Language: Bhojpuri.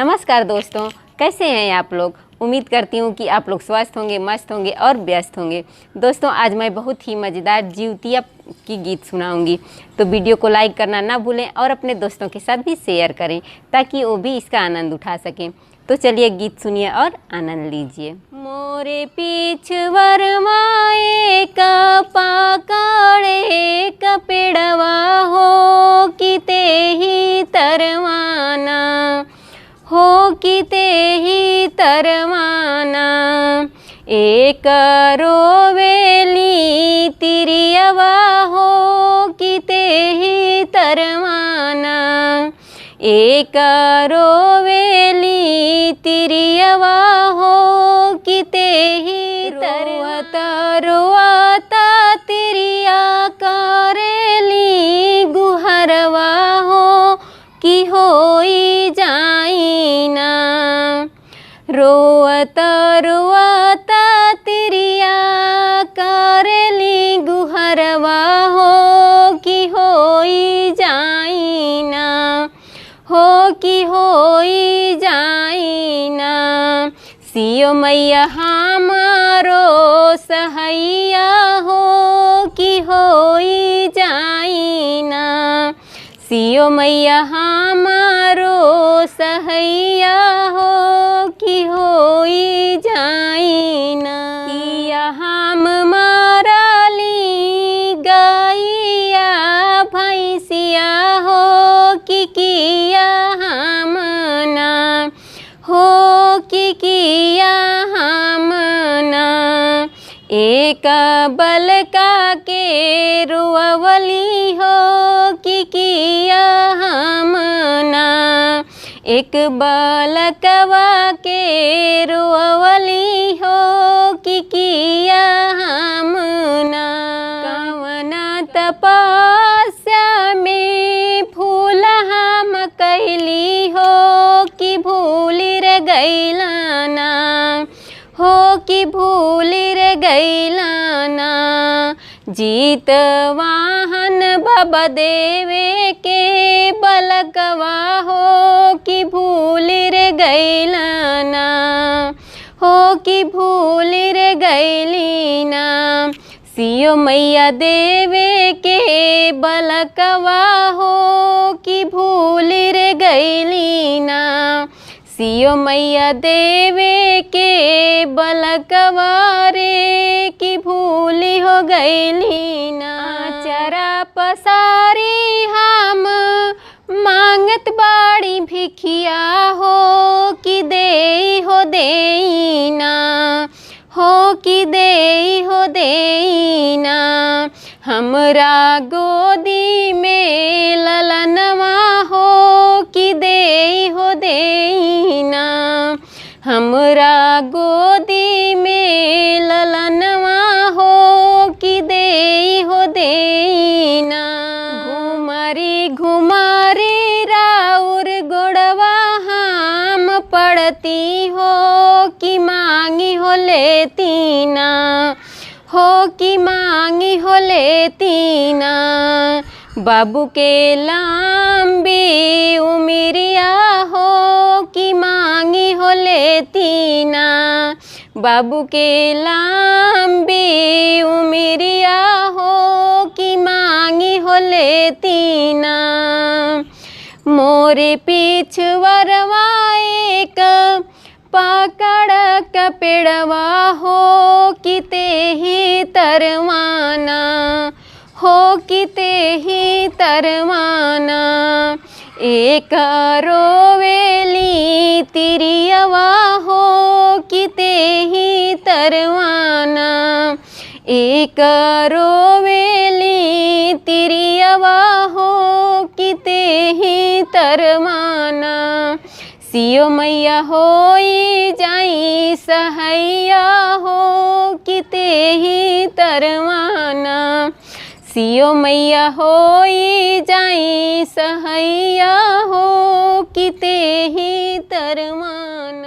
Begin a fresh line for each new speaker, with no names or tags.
नमस्कार दोस्तों, कैसे हैं आप लोग। उम्मीद करती हूँ कि आप लोग स्वस्थ होंगे, मस्त होंगे और व्यस्त होंगे। दोस्तों, आज मैं बहुत ही मज़ेदार जिउतिया की गीत सुनाऊंगी, तो वीडियो को लाइक करना ना भूलें और अपने दोस्तों के साथ भी शेयर करें ताकि वो भी इसका आनंद उठा सकें। तो चलिए गीत सुनिए और आनंद लीजिए। मोरे पीछवर माए का पाकड़े का पेड़वा हो किते ही तरवाना हो किते ही तरवाना। एक रोवेली तिरियवा हो किते ही तरवाना। एक रोवेली तिरियवा हो किते ही रोता रोता तिरिया करेली गुहरवा हो कि होई जाइना। रोता रोता तिरिया करेली गुहरवा हो कि होई जाइना, हो कि होई जाइना। सियो मैया हमारो सहैया हो कि होई जाइना। सियो मैया हमारो सहैया हो कि होई जाइना। किया हम माराली गैया भैंसिया हो कि किया हमना, हो कि किया हमना। एक बलका के रुअवली हो कि किया हमना। एक बलकवा के रुअवली हो कि किया हमना। कवना तपस्या में फूल हम कैली हो कि भूली रे गैलाना, हो कि भूली रे गैलाना। जीत वाहन बाबा देवे के बलकवा हो कि भूली रे गैलाना, हो कि भूली रे गैलीना। सियो मैया देवे के बलकवा हो कि भूली रे गैलीना। सियो मैया देवे के बलकवा रे कि भूली हो गैलीना। चरा पसारी हम मांगत बाड़ी भिखिया हो कि देई हो देईना, हो कि देई हो देईना। हमरा गोदी में ललनवा हो कि देई हो देईना। हमरा गोदी में ललनवा हो कि देई हो देईना। घुमरी घुमरी राउर गोड़वा हम पड़ती हो कि मांगी हो लेतीना, हो कि मांगी हो लेतीना। बाबू के लंबी उमिरिया हो कि मांगी हो लेतीना। बाबू के लंबी उमिरिया हो कि मांगी हो लेतीना। मोरे पीछवरवा एक पकड़ का पेड़वा हो किते ही तरवाना, हो किते ही तरवाना। एक रोवेली तिरियवा हो किते ही तरवाना। एक रोवेली तिरियवा हो किते ही तरवाना। सियो मैया होई जाई सहैया हो किते ही तरवाना। सियो मैया होई जाई सहैया हो किते ही तरवाना।